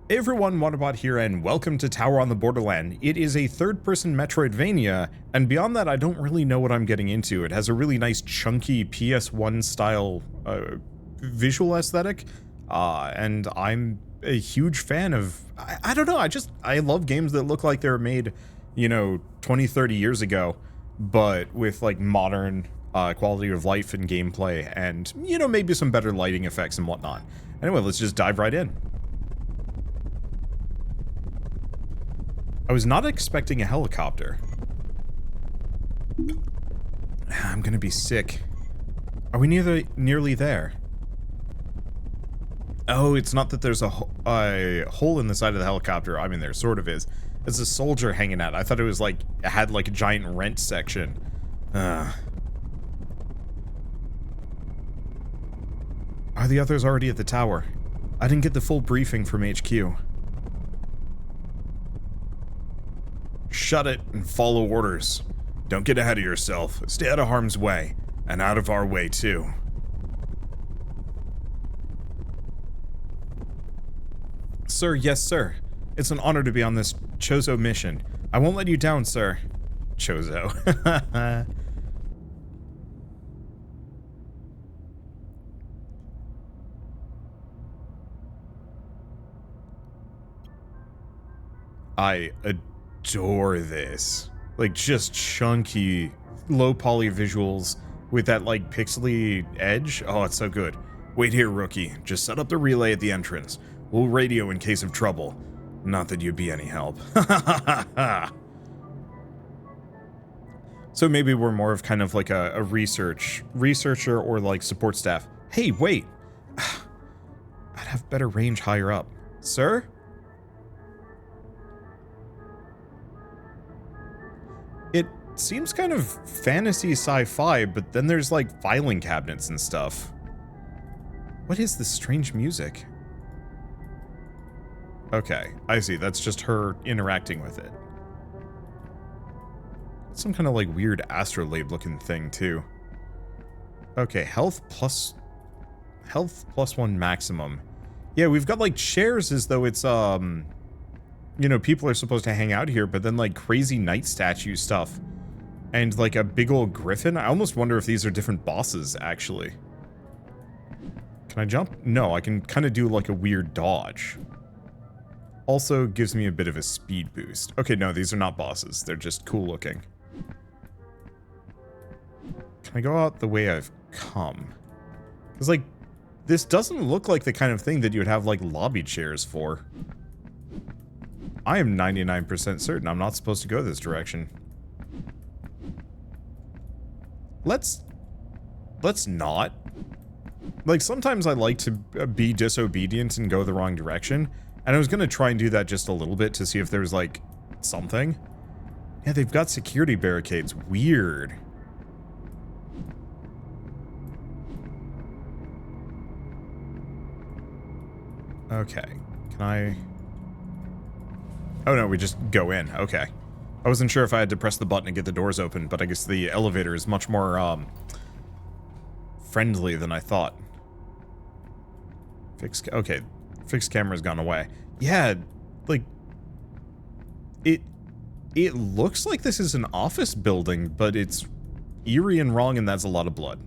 Hey everyone, Wanderbot here, and welcome to Tower on the Borderland. It is a third-person Metroidvania, and beyond that, I don't really know what I'm getting into. It has a really nice, chunky PS1 style visual aesthetic, and I'm a huge fan of. I don't know. I love games that look like they were made, 20, 30 years ago, but with like modern quality of life and gameplay, and maybe some better lighting effects and whatnot. Anyway, let's just dive right in. I was not expecting a helicopter. I'm gonna be sick. Are we nearly there? Oh, it's not that there's a hole in the side of the helicopter. I mean, there sort of is. It's a soldier hanging out. I thought it was like, it had like a giant rent section. Are the others already at the tower? I didn't get the full briefing from HQ. Shut it and follow orders. Don't get ahead of yourself. Stay out of harm's way. And out of our way, too. Sir, yes, sir. It's an honor to be on this Chozo mission. I won't let you down, sir. Chozo. I adore this. Like, just chunky, low poly visuals with that, like, pixely edge. Oh, it's so good. Wait here, rookie. Just set up the relay at the entrance. We'll radio in case of trouble. Not that you'd be any help. So maybe we're more of kind of like a researcher or like support staff. Hey, wait. I'd have better range higher up. Sir? It seems kind of fantasy sci-fi, but then there's like filing cabinets and stuff. What is this strange music? Okay, I see. That's just her interacting with it. Some kind of like weird astrolabe looking thing too. Okay, health plus 1 maximum. Yeah, we've got like chairs as though it's people are supposed to hang out here, but then like crazy night statue stuff. And like a big old griffin. I almost wonder if these are different bosses, actually. Can I jump? No, I can kind of do like a weird dodge. Also gives me a bit of a speed boost. Okay, no, these are not bosses. They're just cool looking. Can I go out the way I've come? Because like, this doesn't look like the kind of thing that you would have like lobby chairs for. I am 99% certain I'm not supposed to go this direction. Let's not. Like, sometimes I like to be disobedient and go the wrong direction. And I was gonna try and do that just a little bit to see if there's, like, something. Yeah, they've got security barricades. Weird. Okay. Can I... Oh no, we just go in. Okay. I wasn't sure if I had to press the button and get the doors open, but I guess the elevator is much more, friendly than I thought. Okay. Fixed camera's gone away. Yeah, like... It looks like this is an office building, but it's eerie and wrong, and that's a lot of blood.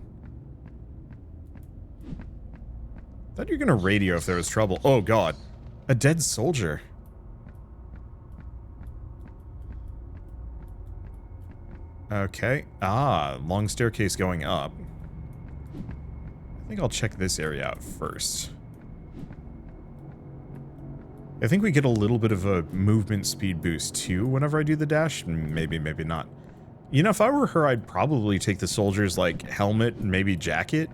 Thought you were gonna radio if there was trouble. Oh god. A dead soldier. Okay. Ah, long staircase going up. I think I'll check this area out first. I think we get a little bit of a movement speed boost too whenever I do the dash. Maybe, maybe not. You know, if I were her, I'd probably take the soldier's, like, helmet and maybe jacket.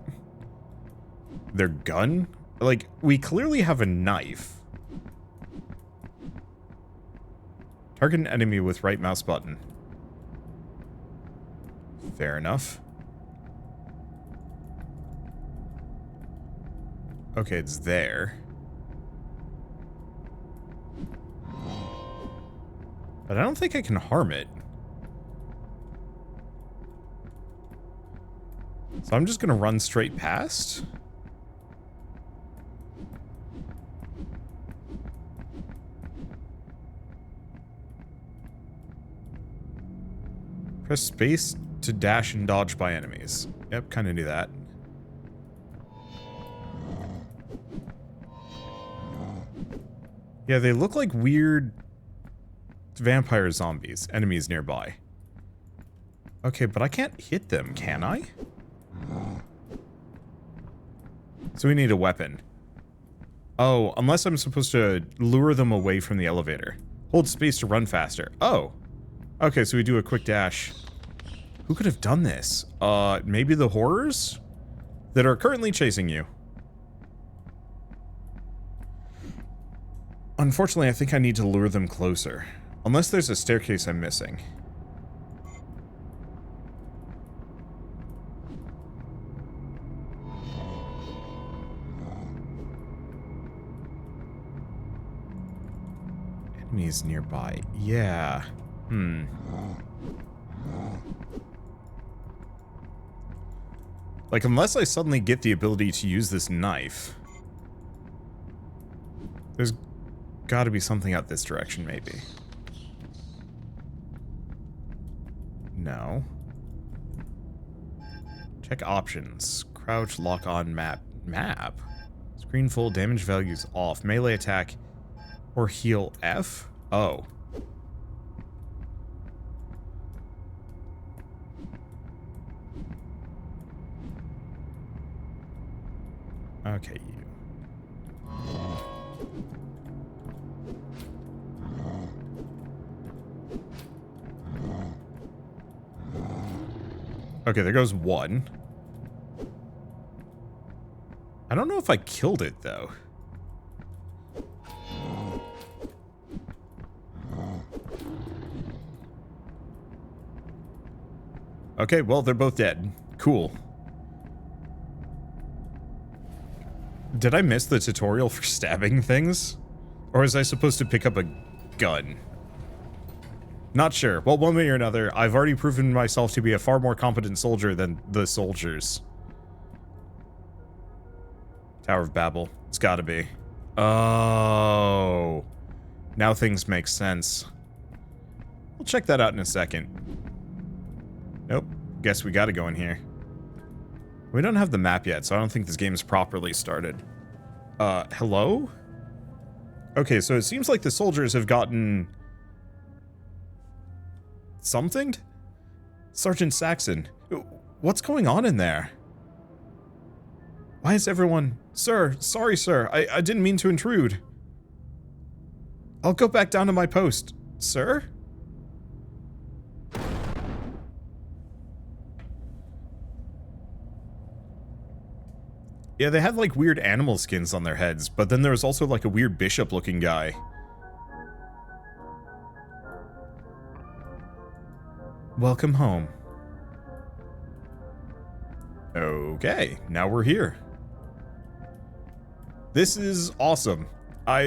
Their gun? Like, we clearly have a knife. Target an enemy with right mouse button. Fair enough. Okay, it's there. But I don't think I can harm it. So I'm just gonna run straight past. I think I'll Press space to dash and dodge by enemies. Yep, kind of knew that. Yeah, they look like weird vampire zombies, enemies nearby. Okay, but I can't hit them, can I? So we need a weapon. Oh, unless I'm supposed to lure them away from the elevator. Hold space to run faster. Oh. Okay, so we do a quick dash. Who could have done this? Maybe the horrors? That are currently chasing you. Unfortunately, I think I need to lure them closer. Unless there's a staircase I'm missing. Enemies nearby. Yeah. Like, unless I suddenly get the ability to use this knife, there's gotta be something out this direction, maybe. No. Check options. Crouch, lock on, map. Map? Screen full, damage values off. Melee attack or heal F? Oh. Okay, you. Okay, there goes one. I don't know if I killed it, though. Okay, well, they're both dead. Cool. Did I miss the tutorial for stabbing things? Or was I supposed to pick up a gun? Not sure. Well, one way or another, I've already proven myself to be a far more competent soldier than the soldiers. Tower of Babel. It's gotta be. Oh. Now things make sense. We'll check that out in a second. Nope. Guess we gotta go in here. We don't have the map yet, so I don't think this game is properly started. Hello? Okay, so it seems like the soldiers have gotten something? Sergeant Saxon, what's going on in there? Why is everyone... Sir, sorry, sir. I didn't mean to intrude. I'll go back down to my post. Sir? Yeah, they had like weird animal skins on their heads, but then there was also like a weird bishop-looking guy. Welcome home. Okay, now we're here. This is awesome. How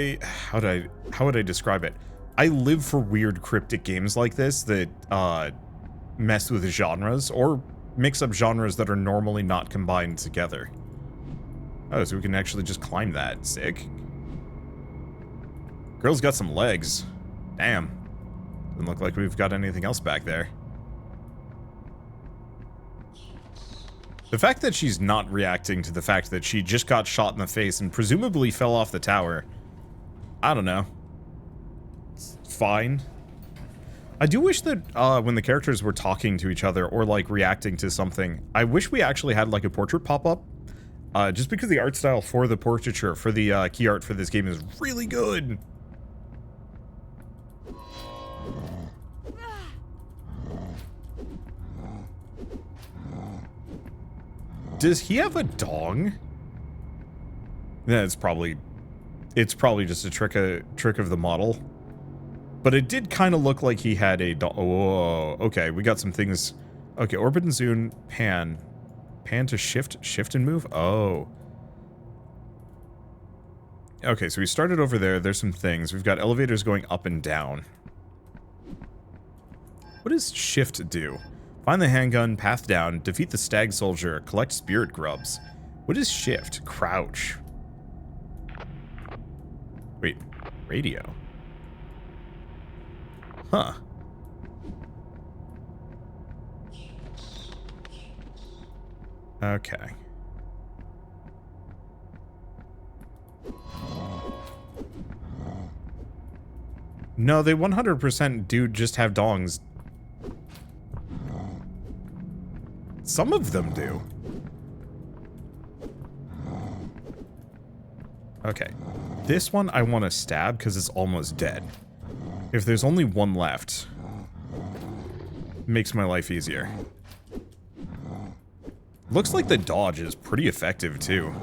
would I describe it? I live for weird cryptic games like this that mess with genres or mix up genres that are normally not combined together. Oh, so we can actually just climb that. Sick. Girl's got some legs. Damn. Doesn't look like we've got anything else back there. The fact that she's not reacting to the fact that she just got shot in the face and presumably fell off the tower. I don't know. It's fine. I do wish that when the characters were talking to each other or like reacting to something, I wish we actually had like a portrait pop up. Just because the art style for the portraiture, for the key art for this game is really good. Does he have a dong? Yeah, it's probably just a trick of the model. But it did kind of look like he had a dong. Oh, okay, we got some things. Okay, orbit and zoom, pan. Pan to shift and move? Oh. Okay, so we started over there. There's some things. We've got elevators going up and down. What does shift do? Find the handgun, path down, defeat the stag soldier, collect spirit grubs. What is shift? Crouch. Wait, radio. Huh. Okay. No, they 100% do just have dongs. Some of them do. Okay. This one I want to stab because it's almost dead. If there's only one left, makes my life easier. Looks like the dodge is pretty effective too.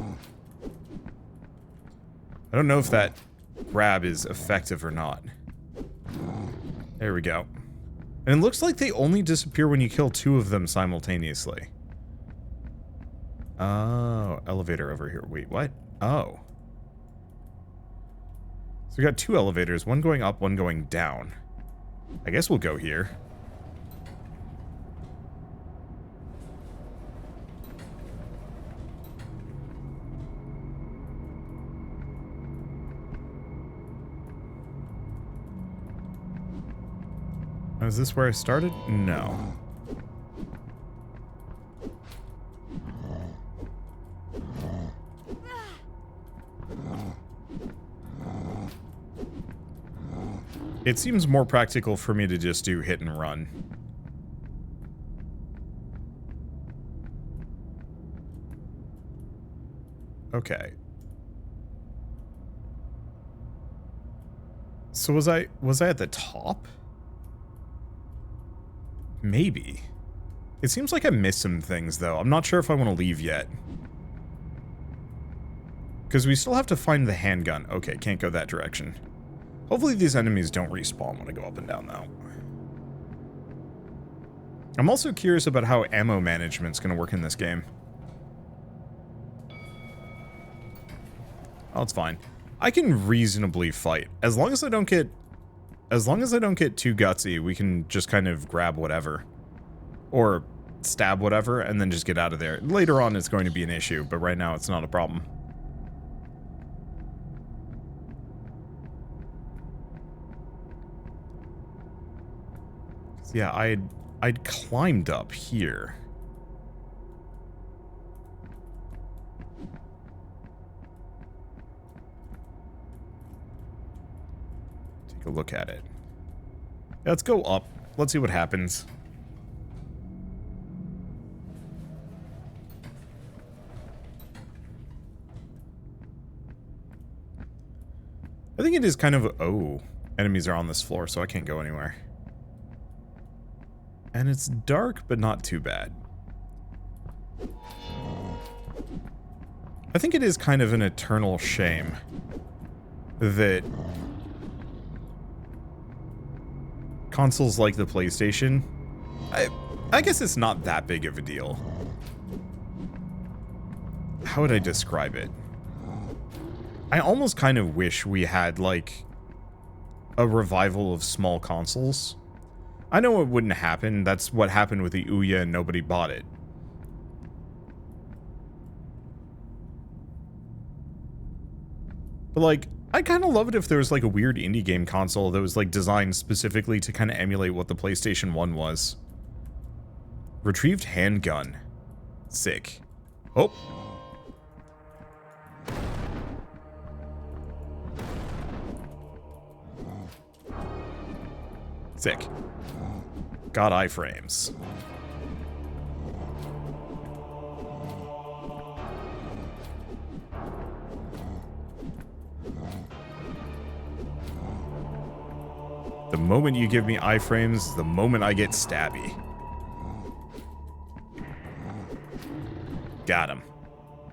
I don't know if that grab is effective or not. There we go. And it looks like they only disappear when you kill two of them simultaneously. Oh, elevator over here. Wait, what? Oh. So we got two elevators, one going up, one going down. I guess we'll go here. Is this where I started? No. It seems more practical for me to just do hit and run. Okay. So was I at the top? Maybe. It seems like I missed some things, though. I'm not sure if I want to leave yet. Because we still have to find the handgun. Okay, can't go that direction. Hopefully these enemies don't respawn when I go up and down, though. I'm also curious about how ammo management's going to work in this game. Oh, it's fine. I can reasonably fight. As long as I don't get too gutsy, we can just kind of grab whatever. Or stab whatever, and then just get out of there. Later on, it's going to be an issue, but right now, it's not a problem. So yeah, I'd climbed up here. Take a look at it. Yeah, let's go up. Let's see what happens. I think it is kind of... Oh, enemies are on this floor, so I can't go anywhere. And it's dark, but not too bad. I think it is kind of an eternal shame that consoles like the PlayStation, I guess it's not that big of a deal. How would I describe it? I almost kind of wish we had, like, a revival of small consoles. I know it wouldn't happen. That's what happened with the Ouya and nobody bought it. But, like, I kind of love it if there was, like, a weird indie game console that was, like, designed specifically to kind of emulate what the PlayStation 1 was. Retrieved handgun. Sick. Oh. Sick. Got iframes. The moment you give me iframes, the moment I get stabby. Got him.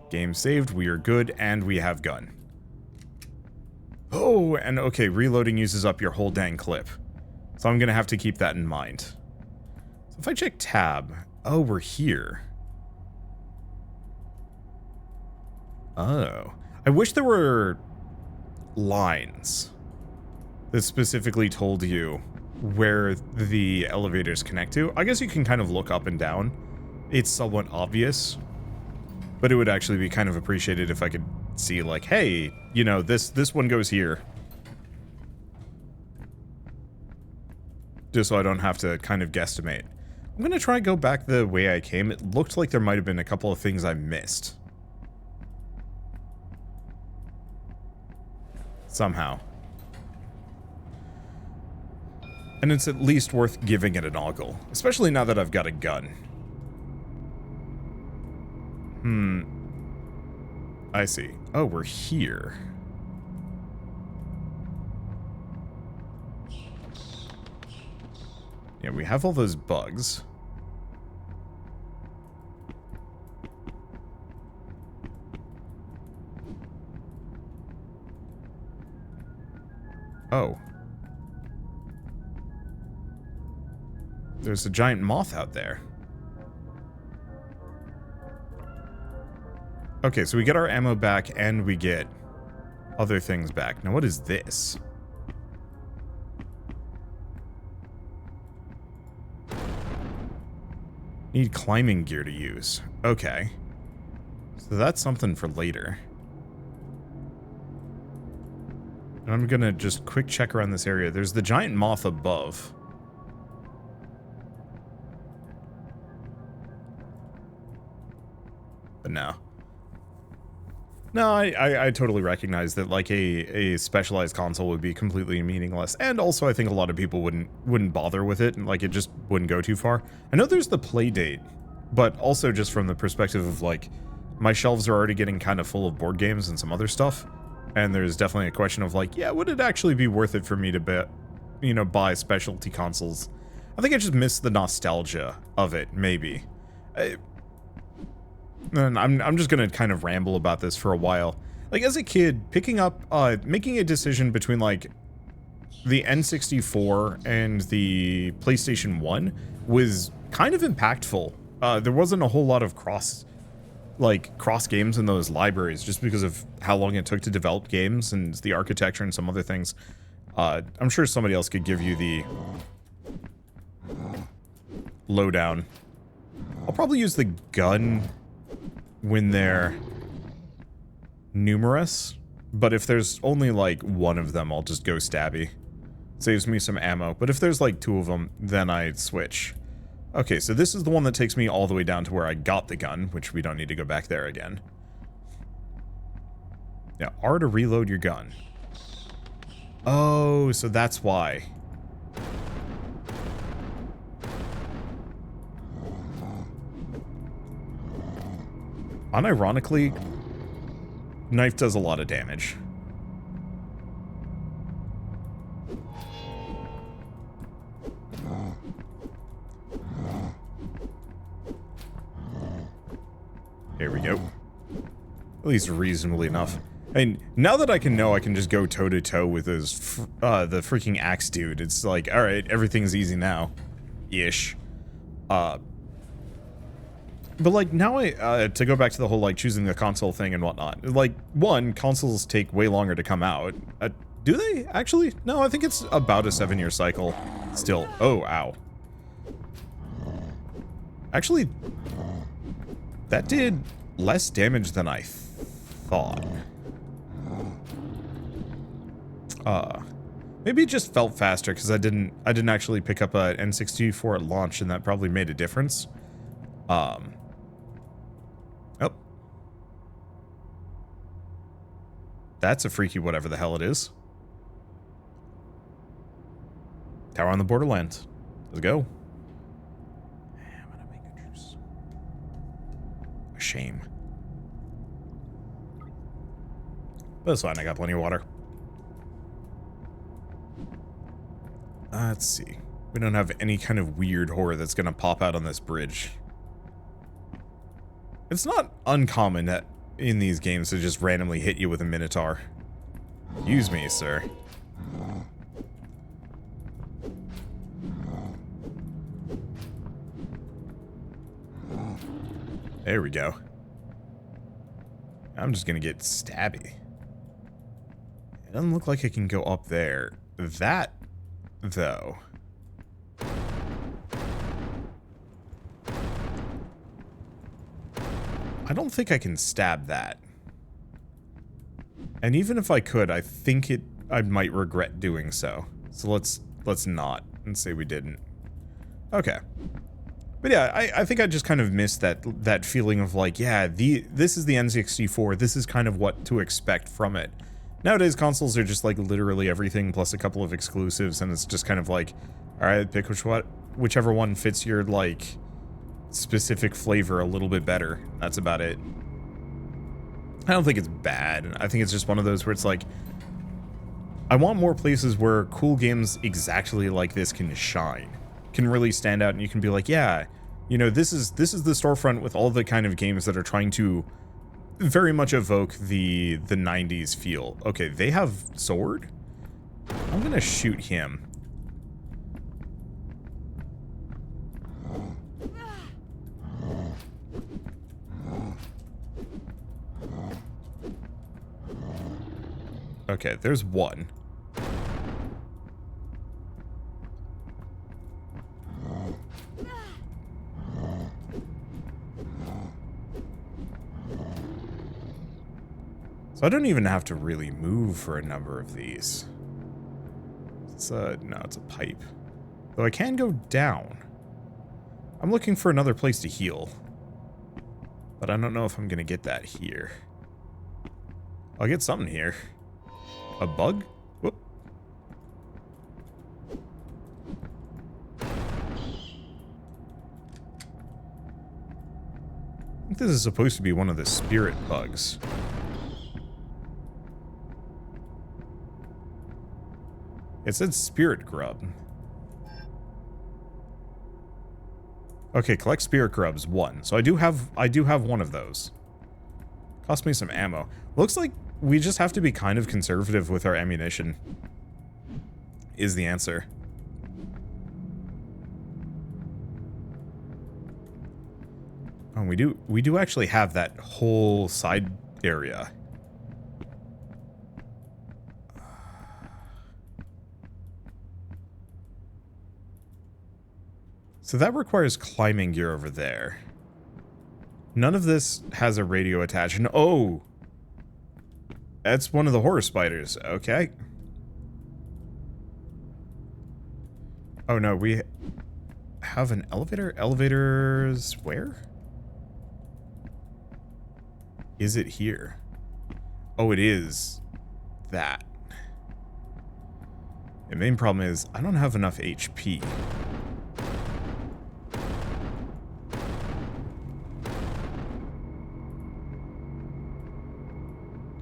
Game saved, we are good, and we have gun. Oh, and okay, reloading uses up your whole dang clip. So I'm gonna have to keep that in mind. So if I check tab, oh, we're here. Oh. I wish there were lines that specifically told you where the elevators connect to. I guess you can kind of look up and down. It's somewhat obvious, but it would actually be kind of appreciated if I could see, like, hey, you know, this one goes here. Just so I don't have to kind of guesstimate. I'm gonna try and go back the way I came. It looked like there might have been a couple of things I missed. Somehow. And it's at least worth giving it an ogle. Especially now that I've got a gun. I see. Oh, we're here. Yeah, we have all those bugs. Oh. There's a giant moth out there. Okay, so we get our ammo back and we get other things back. Now what is this? Need climbing gear to use. Okay. So that's something for later. And I'm gonna just quick check around this area. There's the giant moth above. But no. No, I totally recognize that, like, a specialized console would be completely meaningless. And also, I think a lot of people wouldn't bother with it, and, like, it just wouldn't go too far. I know there's the play date, but also just from the perspective of, like, my shelves are already getting kind of full of board games and some other stuff. And there's definitely a question of, like, yeah, would it actually be worth it for me to, buy specialty consoles? I think I just miss the nostalgia of it, maybe. And I'm just gonna kind of ramble about this for a while. Like, as a kid, picking up, making a decision between, like, the N64 and the PlayStation 1 was kind of impactful. There wasn't a whole lot of cross games in those libraries just because of how long it took to develop games and the architecture and some other things. I'm sure somebody else could give you the lowdown. I'll probably use the gun when they're numerous, but if there's only like one of them, I'll just go stabby. Saves me some ammo, but if there's like two of them, then I switch. Okay, so this is the one that takes me all the way down to where I got the gun, which we don't need to go back there again. Yeah, R to reload your gun. Oh, so that's why. Unironically, knife does a lot of damage. Here we go. At least reasonably enough. And now that I can just go toe to toe with those, the freaking axe dude. It's like, all right, everything's easy now, ish. But like now to go back to the whole like choosing the console thing and whatnot. Like, one, consoles take way longer to come out. Do they actually? No, I think it's about a 7-year cycle. Still. Oh, ow. Actually, that did less damage than I thought. Maybe it just felt faster because I didn't actually pick up a N64 at launch, and that probably made a difference. Oh. That's a freaky whatever the hell it is. Tower on the Borderland. Let's go. I'm gonna make a juice. A shame. But it's fine, I got plenty of water. Let's see. We don't have any kind of weird horror that's gonna pop out on this bridge. It's not uncommon that in these games to just randomly hit you with a Minotaur. Use me, sir. There we go. I'm just gonna get stabby. It doesn't look like I can go up there. That, though. I don't think I can stab that. And even if I could, I think I might regret doing so. So let's not and say we didn't. Okay. But yeah, I think I just kind of missed that feeling of like, yeah, this is the N64. This is kind of what to expect from it. Nowadays, consoles are just like literally everything plus a couple of exclusives, and it's just kind of like, all right, pick whichever one fits your like specific flavor a little bit better. That's about it. I don't think it's bad. I think it's just one of those where it's like, I want more places where cool games exactly like this can shine, can really stand out, and you can be like, yeah, you know, this is the storefront with all the kind of games that are trying to very much evoke the 90s feel. Okay, they have sword? I'm gonna shoot him. Okay, there's one. So I don't even have to really move for a number of these. It's no, it's a pipe. Though I can go down. I'm looking for another place to heal. But I don't know if I'm gonna get that here. I'll get something here. A bug? Whoop. I think this is supposed to be one of the spirit bugs. It said spirit grub. Okay, collect spirit grubs, 1. So I do have one of those. Cost me some ammo. Looks like we just have to be kind of conservative with our ammunition. Is the answer. Oh, we do actually have that whole side area. So that requires climbing gear over there. None of this has a radio attached. And oh! That's one of the horror spiders. Okay. Oh no, we have an elevator? Elevators where? Is it here? Oh, it is that. The main problem is I don't have enough HP.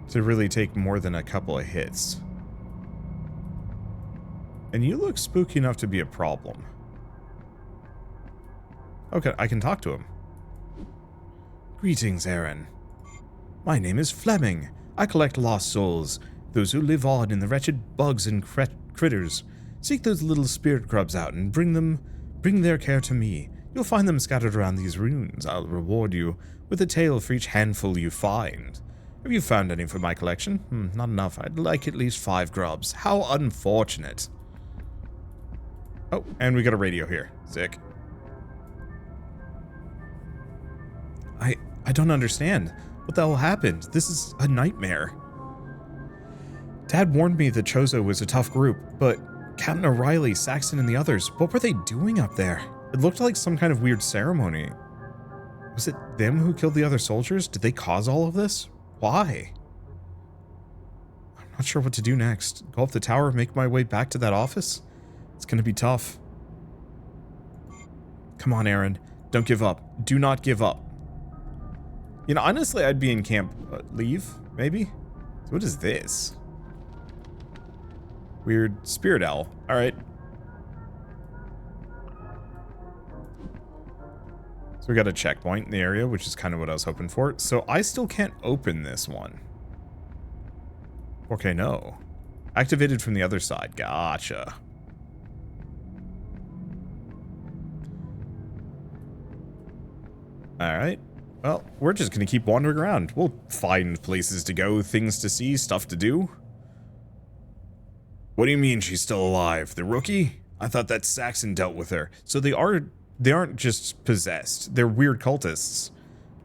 To really take more than a couple of hits. And you look spooky enough to be a problem. Okay, I can talk to him. Greetings, Aaron. My name is Fleming. I collect lost souls, those who live on in the wretched bugs and critters. Seek those little spirit grubs out and bring their care to me. You'll find them scattered around these ruins. I'll reward you with a tail for each handful you find. Have you found any for my collection? Not enough. I'd like at least 5 grubs. How unfortunate. Oh, and we got a radio here. Sick. I don't understand. What the hell happened? This is a nightmare. Dad warned me that Chozo was a tough group, but Captain O'Reilly, Saxon, and the others, what were they doing up there? It looked like some kind of weird ceremony. Was it them who killed the other soldiers? Did they cause all of this? Why? I'm not sure what to do next. Go up the tower, make my way back to that office? It's gonna be tough. Come on, Aaron. Don't give up. Do not give up. You know, honestly, I'd be in camp. Leave? Maybe? So what is this? Weird spirit owl. Alright. So we got a checkpoint in the area, which is kind of what I was hoping for. So I still can't open this one. Okay, no. Activated from the other side. Gotcha. Alright. Well, we're just gonna keep wandering around. We'll find places to go, things to see, stuff to do. What do you mean she's still alive? The rookie? I thought that Saxon dealt with her. So they aren't just possessed. They're weird cultists.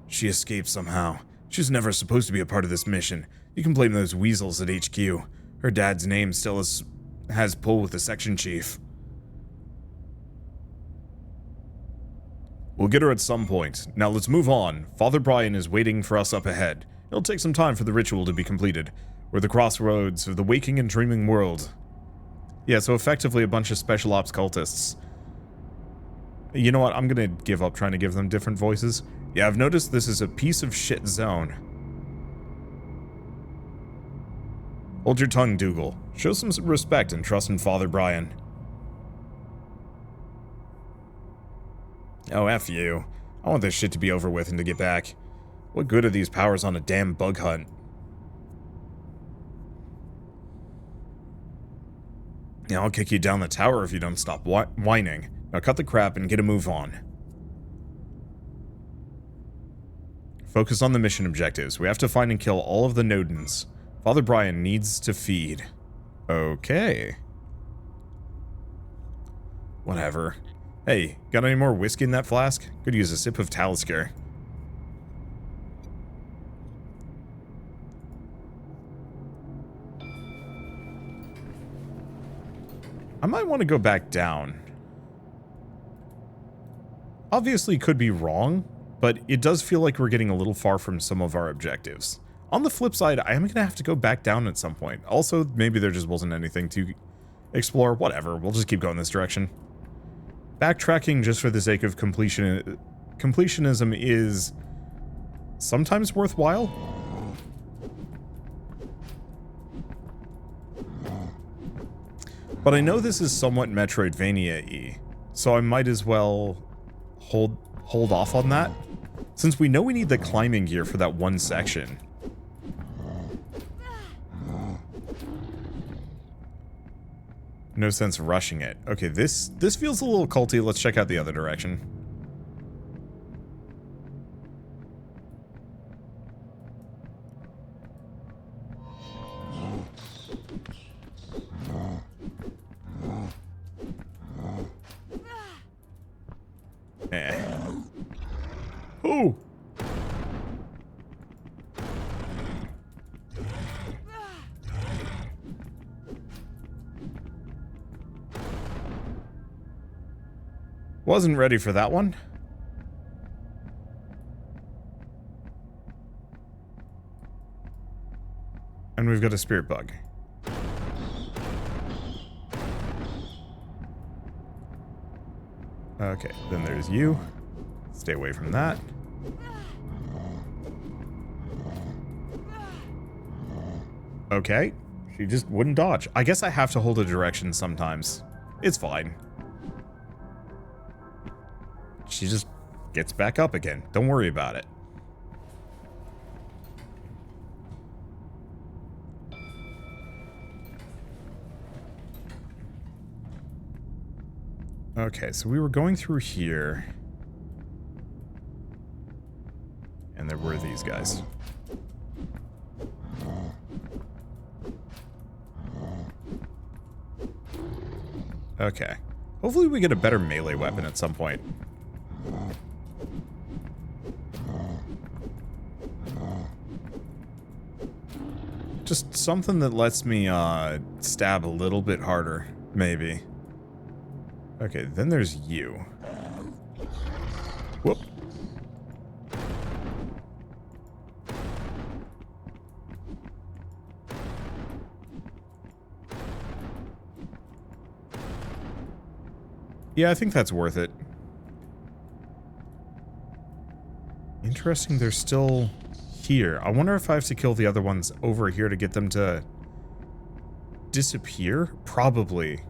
She escaped somehow. She was never supposed to be a part of this mission. You can blame those weasels at HQ. Her dad's name still has pull with the section chief. We'll get her at some point. Now let's move on. Father Brian is waiting for us up ahead. It'll take some time for the ritual to be completed. We're the crossroads of the waking and dreaming world. Yeah, so effectively a bunch of special ops cultists. You know what? I'm gonna give up trying to give them different voices. Yeah, I've noticed this is a piece of shit zone. Hold your tongue, Dougal. Show some respect and trust in Father Brian. Oh, F you. I want this shit to be over with and to get back. What good are these powers on a damn bug hunt? Yeah, I'll kick you down the tower if you don't stop whining. Now cut the crap and get a move on. Focus on the mission objectives. We have to find and kill all of the Nodens. Father Brian needs to feed. Okay. Whatever. Hey, got any more whiskey in that flask? Could use a sip of Talisker. I might want to go back down. Obviously could be wrong, but it does feel like we're getting a little far from some of our objectives. On the flip side, I am going to have to go back down at some point. Also, maybe there just wasn't anything to explore. Whatever, we'll just keep going this direction. Backtracking just for the sake of completionism is sometimes worthwhile. But I know this is somewhat Metroidvania-y, so I might as well hold off on that, since we know we need the climbing gear for that one section. No sense rushing it. Okay, this feels a little culty. Let's check out the other direction. Oh! Wasn't ready for that one. And we've got a spirit bug. Okay, then there's you. Stay away from that. Okay, she just wouldn't dodge. I guess I have to hold a direction sometimes. It's fine. She just gets back up again. Don't worry about it. Okay, so we were going through here. And there were these guys. Okay. Hopefully we get a better melee weapon at some point. Just something that lets me stab a little bit harder, maybe. Okay, then there's you. Whoop. Yeah, I think that's worth it. Interesting, they're still here. I wonder if I have to kill the other ones over here to get them to disappear? Probably.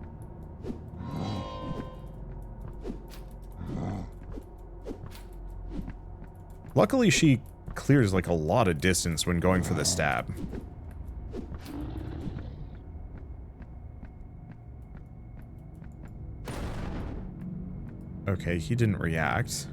Luckily, she clears like a lot of distance when going for the stab. Okay, he didn't react.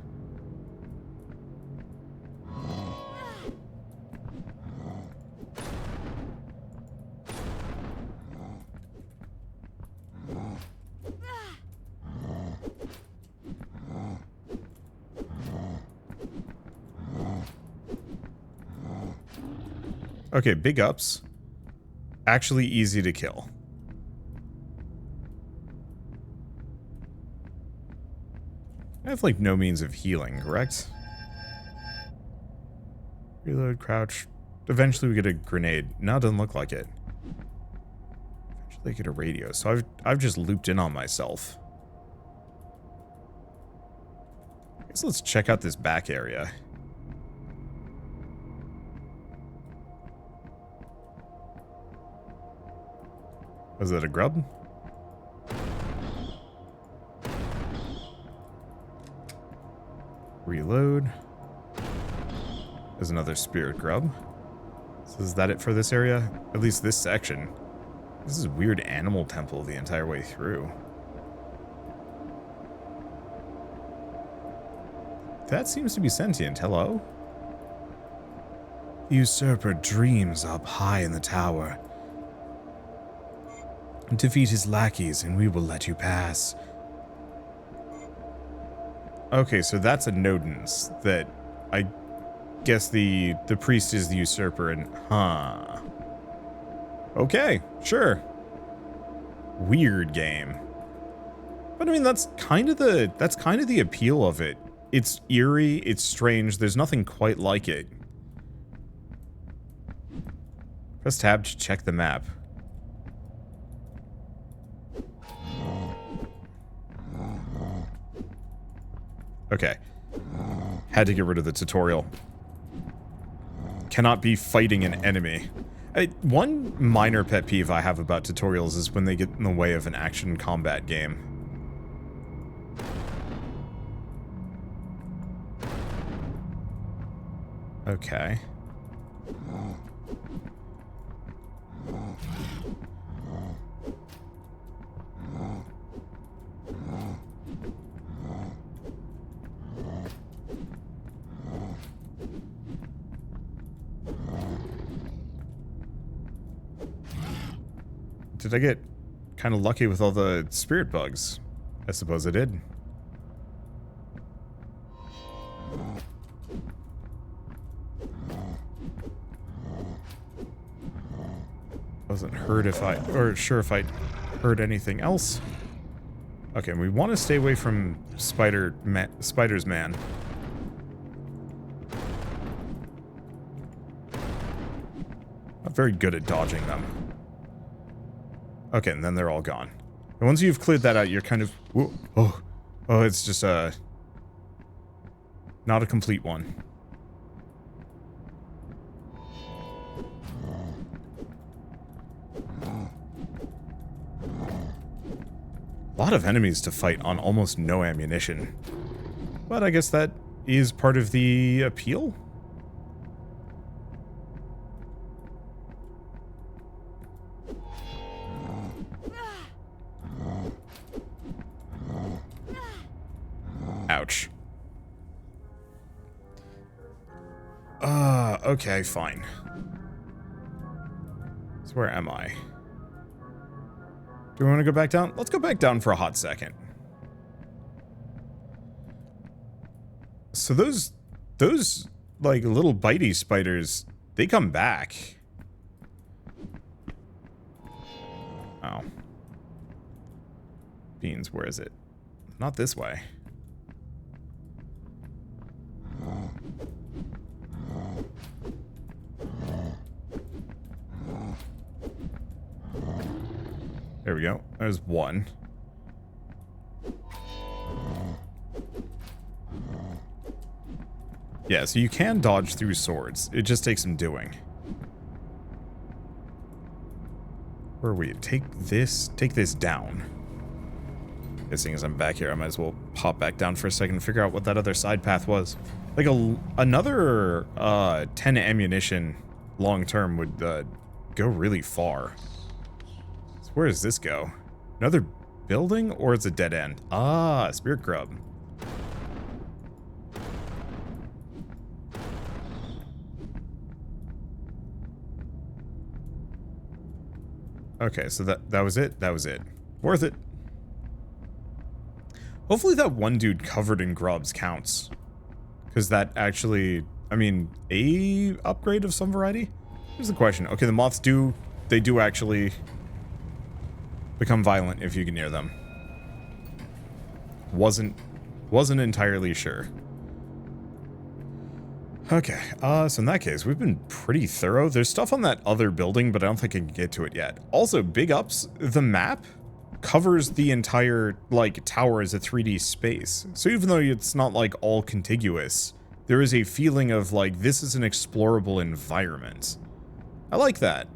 Okay, big ups. Actually easy to kill. I have, like, no means of healing, correct? Reload, crouch. Eventually we get a grenade. No, it doesn't look like it. Eventually I get a radio. So I've just looped in on myself. I guess let's check out this back area. Was that a grub? Reload. There's another spirit grub. So is that it for this area? At least this section. This is a weird animal temple the entire way through. That seems to be sentient. Hello? The usurper dreams up high in the tower. Defeat his lackeys and we will let you pass. Okay, so that's a Nodens that I guess the priest is the usurper and huh. Okay, sure. Weird game. But I mean that's kind of the appeal of it. It's eerie, it's strange, there's nothing quite like it. Press tab to check the map. Okay. Had to get rid of the tutorial. Cannot be fighting an enemy. One minor pet peeve I have about tutorials is when they get in the way of an action combat game. Okay. Did I get kind of lucky with all the spirit bugs? I suppose I did. Wasn't hurt if I, or sure if I heard anything else. Okay, we want to stay away from Spider's man. Not very good at dodging them. Okay, and then they're all gone. And once you've cleared that out, you're kind of... Whoa, oh, it's just not a complete one. A lot of enemies to fight on almost no ammunition. But I guess that is part of the appeal? Ouch. Okay, fine. So where am I? Do we want to go back down? Let's go back down for a hot second. So those like little bitey spiders, they come back. Oh. Beans, where is it? Not this way. There we go. There's one. Yeah, so you can dodge through swords. It just takes some doing. Where are we? Take this down. Seeing as I'm back here, I might as well pop back down for a second and figure out what that other side path was. Like another 10 ammunition long term would go really far. So where does this go? Another building or it's a dead end? Ah, spirit grub. Okay, so that was it. That was it. Worth it. Hopefully that one dude covered in grubs counts. Because that actually, I mean, a upgrade of some variety? Here's the question. Okay, the moths do actually become violent if you get near them. Wasn't Wasn't entirely sure. Okay, so in that case, we've been pretty thorough. There's stuff on that other building, but I don't think I can get to it yet. Also, big ups, the map covers the entire, like, tower as a 3D space. So even though it's not, like, all contiguous, there is a feeling of, like, this is an explorable environment. I like that.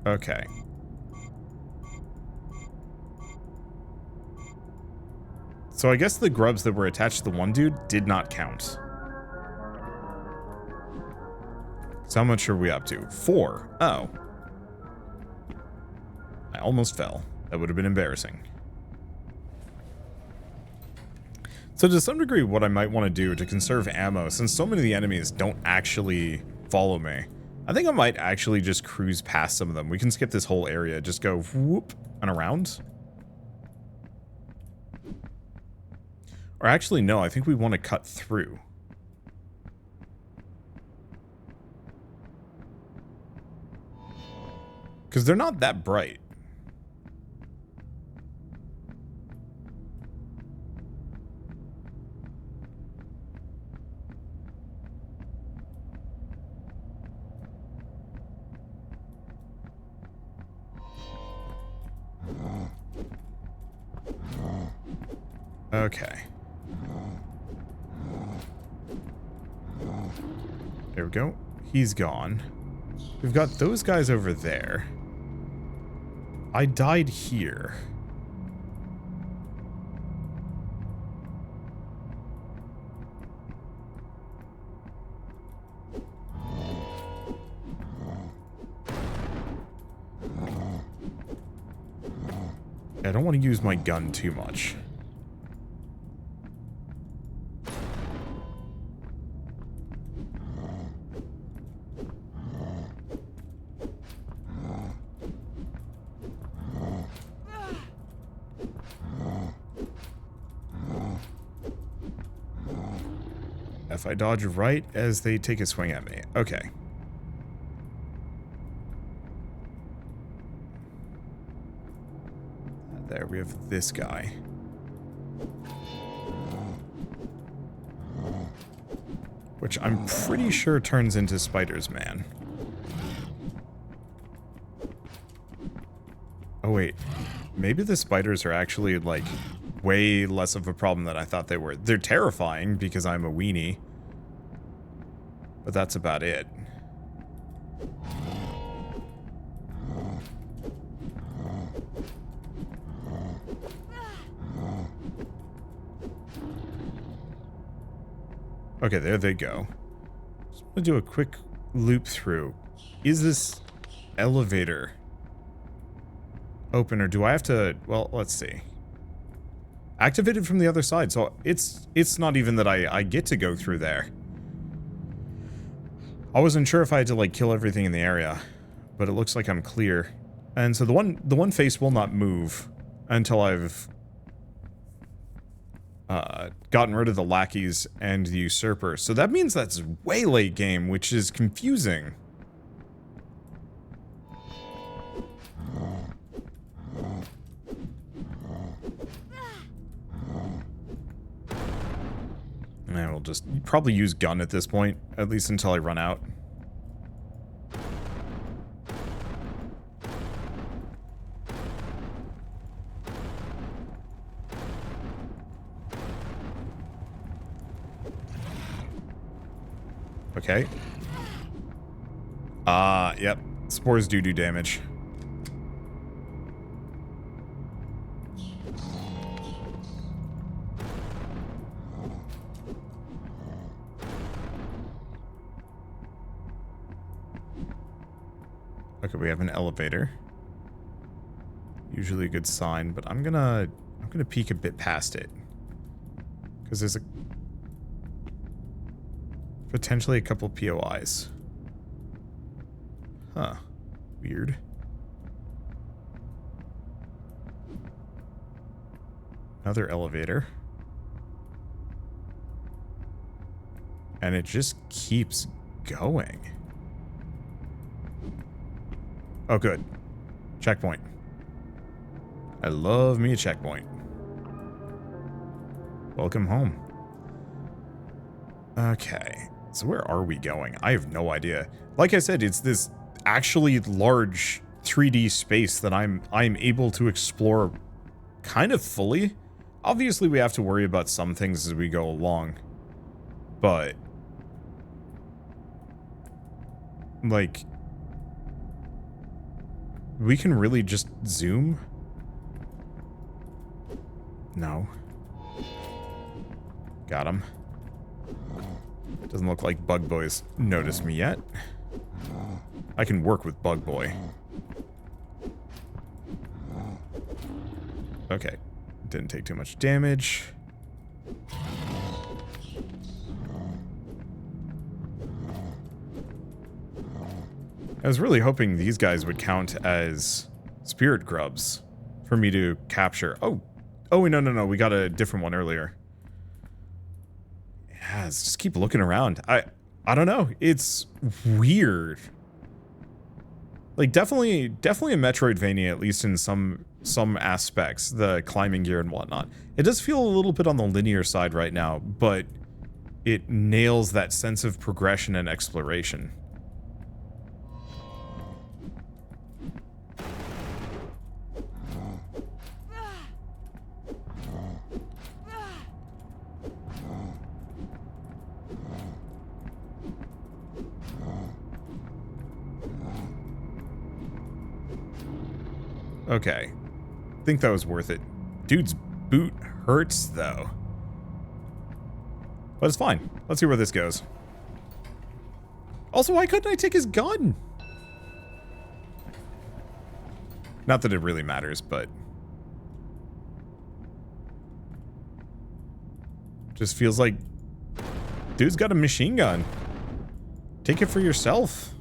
Okay. So I guess the grubs that were attached to the one dude did not count. So how much are we up to? 4. Oh. I almost fell. That would have been embarrassing. So to some degree, what I might want to do to conserve ammo, since so many of the enemies don't actually follow me, I think I might actually just cruise past some of them. We can skip this whole area, just go whoop and around. Or actually, no, I think we want to cut through. Because they're not that bright. Okay. There we go. He's gone. We've got those guys over there. I died here. I don't want to use my gun too much. If I dodge right as they take a swing at me. Okay. There, we have this guy. Which I'm pretty sure turns into spiders, man. Oh, wait. Maybe the spiders are actually, like, way less of a problem than I thought they were. They're terrifying because I'm a weenie. But that's about it. Okay, there they go. Just want to do a quick loop through. Is this elevator open, or do I have to... Well, let's see. Activated from the other side, so it's not even that I get to go through there. I wasn't sure if I had to, like, kill everything in the area, but it looks like I'm clear. And so the one face will not move until I've gotten rid of the lackeys and the usurper. So that means that's way late game, which is confusing. And I will just probably use gun at this point, at least until I run out. Okay. Yep. Spores do damage. Okay, we have an elevator. Usually a good sign, but I'm gonna peek a bit past it. Because there's potentially a couple POIs. Huh. Weird. Another elevator. And it just keeps going. Oh, good. Checkpoint. I love me a checkpoint. Welcome home. Okay, so where are we going? I have no idea. Like I said, it's this actually large 3D space that I'm able to explore kind of fully. Obviously, we have to worry about some things as we go along, but like we can really just zoom. No. Got him. Doesn't look like Bug Boy's noticed me yet. I can work with Bug Boy. Okay. Didn't take too much damage. I was really hoping these guys would count as spirit grubs for me to capture. Oh, no. We got a different one earlier. Yeah, let's just keep looking around. I don't know. It's weird. Like definitely a Metroidvania, at least in some aspects, the climbing gear and whatnot. It does feel a little bit on the linear side right now, but it nails that sense of progression and exploration. Okay. Think that was worth it. Dude's boot hurts, though. But it's fine. Let's see where this goes. Also, why couldn't I take his gun? Not that it really matters, but... just feels like... dude's got a machine gun. Take it for yourself.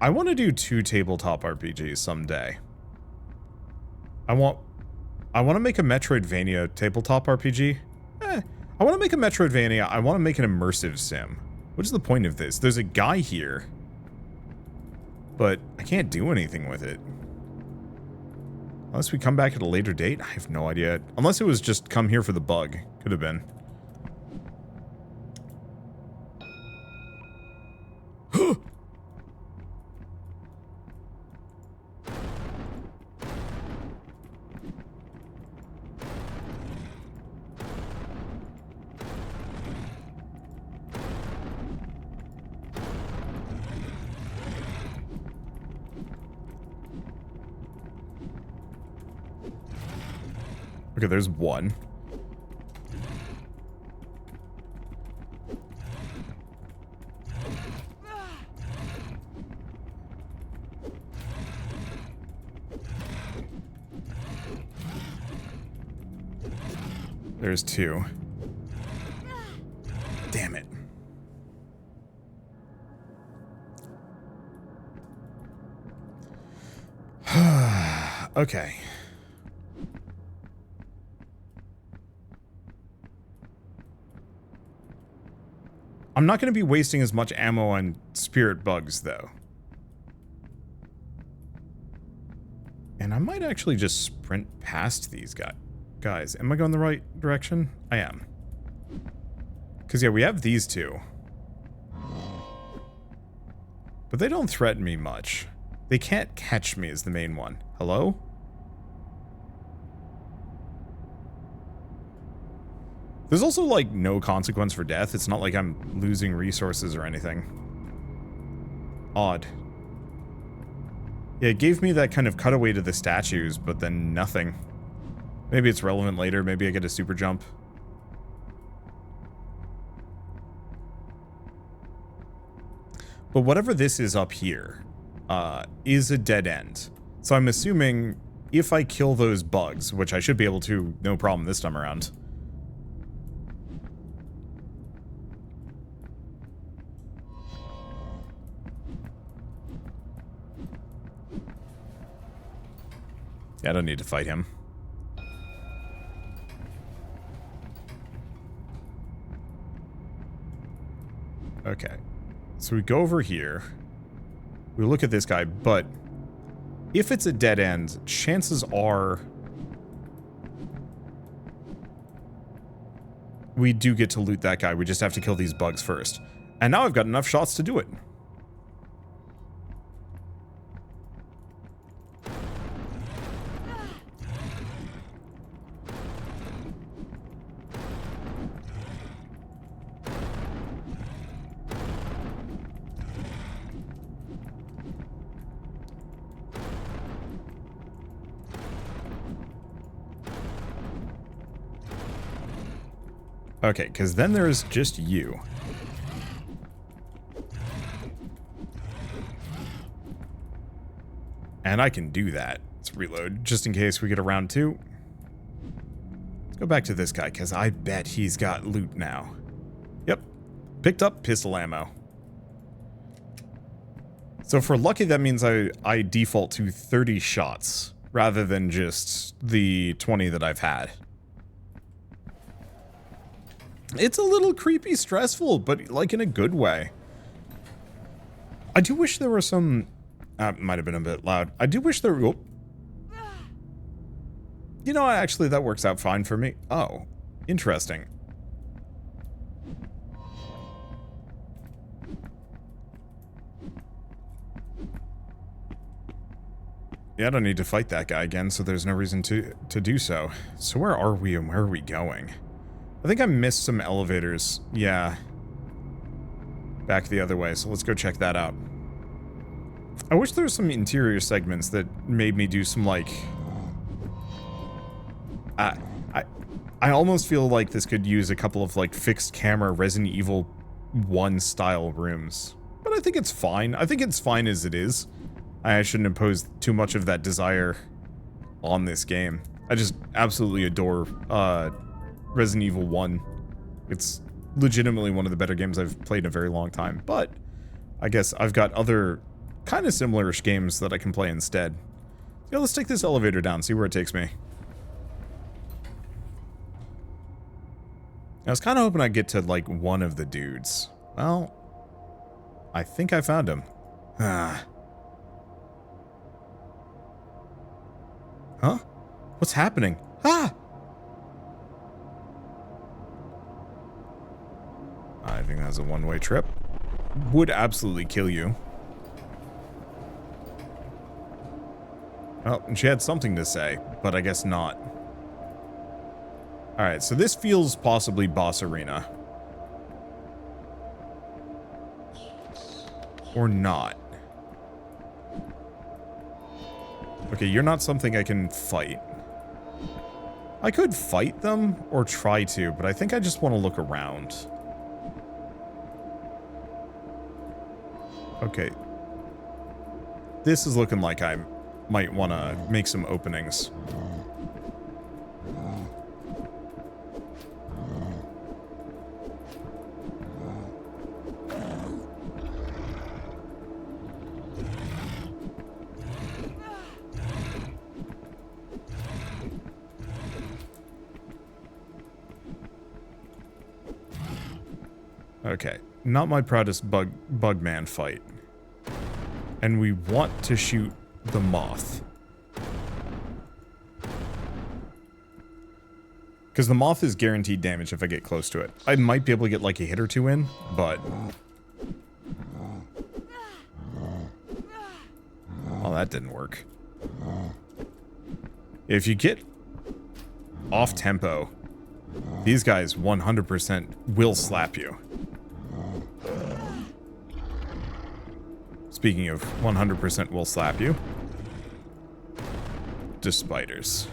I want to do 2 tabletop RPGs someday. I want to make a Metroidvania tabletop RPG. I want to make a Metroidvania. I want to make an immersive sim. What is the point of this? There's a guy here, but I can't do anything with it. Unless we come back at a later date? I have no idea. Unless it was just come here for the bug. Could have been. Okay, there's one. There's 2. Damn it. Okay. I'm not going to be wasting as much ammo on spirit bugs, though. And I might actually just sprint past these guys. Am I going the right direction? I am. Because, yeah, we have these 2. But they don't threaten me much. They can't catch me is the main one. Hello? There's also, like, no consequence for death. It's not like I'm losing resources or anything. Odd. Yeah, it gave me that kind of cutaway to the statues, but then nothing. Maybe it's relevant later. Maybe I get a super jump. But whatever this is up here, is a dead end. So I'm assuming if I kill those bugs, which I should be able to, no problem this time around. Yeah, I don't need to fight him. Okay. So we go over here. We look at this guy, but if it's a dead end, chances are we do get to loot that guy. We just have to kill these bugs first. And now I've got enough shots to do it. Okay, because then there's just you. And I can do that. Let's reload, just in case we get a round 2. Let's go back to this guy, because I bet he's got loot now. Yep. Picked up pistol ammo. So for lucky, that means I default to 30 shots, rather than just the 20 that I've had. It's a little creepy, stressful, but like in a good way. I do wish there were some... might have been a bit loud. I do wish there... Oh. You know, actually, that works out fine for me. Oh, interesting. Yeah, I don't need to fight that guy again, so there's no reason to do so. So where are we and where are we going? I think I missed some elevators. Yeah. Back the other way, so let's go check that out. I wish there were some interior segments that made me do some, like... I almost feel like this could use a couple of, like, fixed camera Resident Evil 1 style rooms. But I think it's fine. I think it's fine as it is. I shouldn't impose too much of that desire on this game. I just absolutely adore, Resident Evil 1. It's legitimately one of the better games I've played in a very long time, but I guess I've got other kind of similar-ish games that I can play instead. Yeah, let's take this elevator down, see where it takes me. I was kind of hoping I'd get to, like, one of the dudes. Well, I think I found him. Ah. Huh? What's happening? Ah! I think that's a one-way trip. Would absolutely kill you. Well, she had something to say, but I guess not. Alright, so this feels possibly boss arena. Or not. Okay, you're not something I can fight. I could fight them, or try to, but I think I just want to look around. Okay. This is looking like I might want to make some openings. Okay, not my proudest bugman fight. And we want to shoot the moth. Because the moth is guaranteed damage if I get close to it. I might be able to get like a hit or two in, but... Well, that didn't work. If you get off tempo, these guys 100% will slap you. Speaking of 100% will slap you. Just spiders.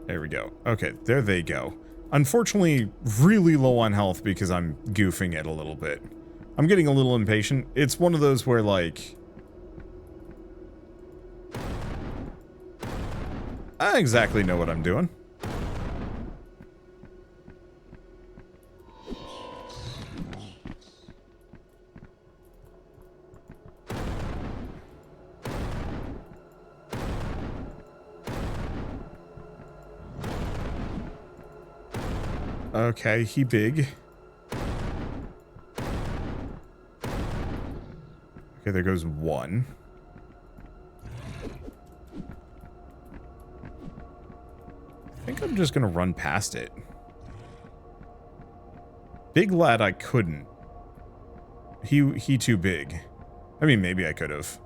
There we go. Okay, there they go. Unfortunately, really low on health because I'm goofing it a little bit. I'm getting a little impatient. It's one of those where, like... I exactly know what I'm doing. Okay, he big. Okay, there goes one. I think I'm just gonna run past it. Big lad, I couldn't. He too big. I mean, maybe I could have.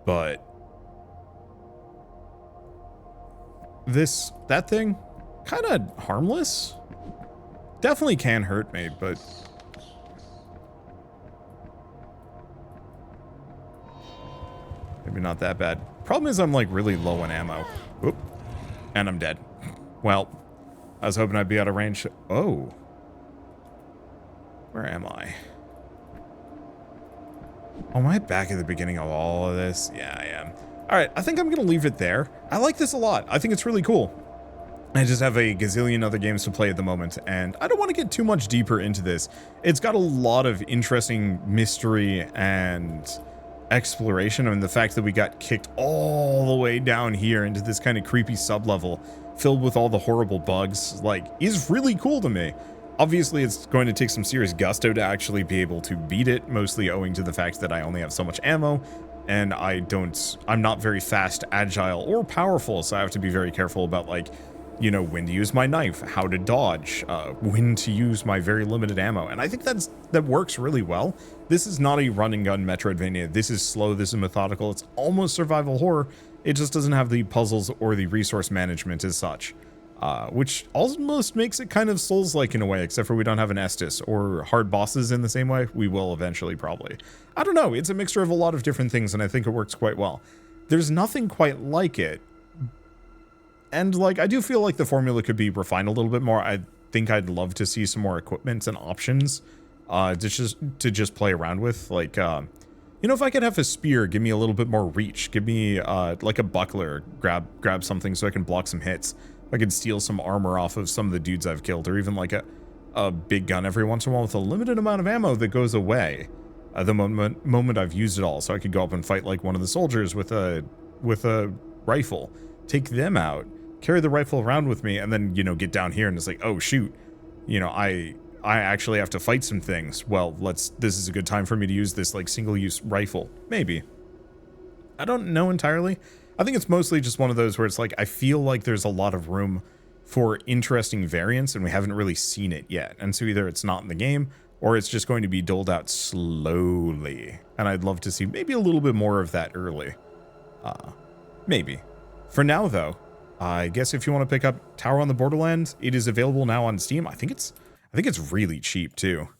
But that thing, kind of harmless. Definitely can hurt me, but maybe not that bad. Problem is I'm like really low on ammo. Oop. And I'm dead. Well, I was hoping I'd be out of range. Oh. Where am I? Oh, am I back at the beginning of all of this? Yeah, I am. Alright, I think I'm going to leave it there. I like this a lot. I think it's really cool. I just have a gazillion other games to play at the moment, and I don't want to get too much deeper into this. It's got a lot of interesting mystery and exploration, and the fact that we got kicked all the way down here into this kind of creepy sub-level filled with all the horrible bugs, like, is really cool to me. Obviously, it's going to take some serious gusto to actually be able to beat it, mostly owing to the fact that I only have so much ammo, and I'm not very fast, agile, or powerful, so I have to be very careful about, like, you know, when to use my knife, how to dodge, when to use my very limited ammo, and I think that works really well. This is not a run and gun Metroidvania. This is slow, this is methodical, it's almost survival horror. It just doesn't have the puzzles or the resource management as such. Which almost makes it kind of Souls-like in a way, except for we don't have an Estus or hard bosses in the same way. We will eventually, probably. I don't know, it's a mixture of a lot of different things, and I think it works quite well. There's nothing quite like it, and like, I do feel like the formula could be refined a little bit more. I think I'd love to see some more equipment and options to just play around with. Like, you know, if I could have a spear, give me a little bit more reach. Give me like a buckler, grab something so I can block some hits. I could steal some armor off of some of the dudes I've killed, or even like a big gun every once in a while with a limited amount of ammo that goes away the moment I've used it all. So I could go up and fight like one of the soldiers with a rifle, take them out, carry the rifle around with me, and then, you know, get down here and it's like, oh shoot, you know, I actually have to fight some things. Well, this is a good time for me to use this like single-use rifle. Maybe. I don't know entirely. I think it's mostly just one of those where it's like, I feel like there's a lot of room for interesting variants and we haven't really seen it yet. And so either it's not in the game or it's just going to be doled out slowly. And I'd love to see maybe a little bit more of that early. Maybe. For now though, I guess if you want to pick up Tower on the Borderland, it is available now on Steam. I think it's really cheap too.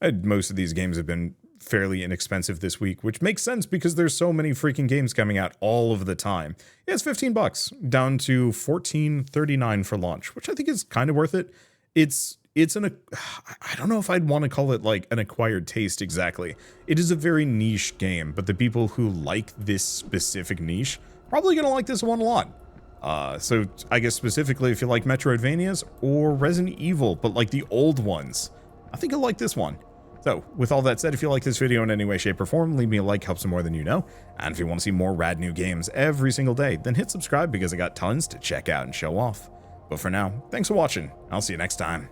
Most of these games have been fairly inexpensive this week, which makes sense because there's so many freaking games coming out all of the time. Yeah, it's $15 down to $14.39 for launch, which I think is kind of worth it. I don't know if I'd want to call it like an acquired taste exactly. It is a very niche game, but the people who like this specific niche probably gonna like this one a lot. So I guess specifically if you like Metroidvanias or Resident Evil, but like the old ones, I think you'll like this one. So, with all that said, if you like this video in any way, shape, or form, leave me a like, helps them more than you know. And if you want to see more rad new games every single day, then hit subscribe because I got tons to check out and show off. But for now, thanks for watching. I'll see you next time.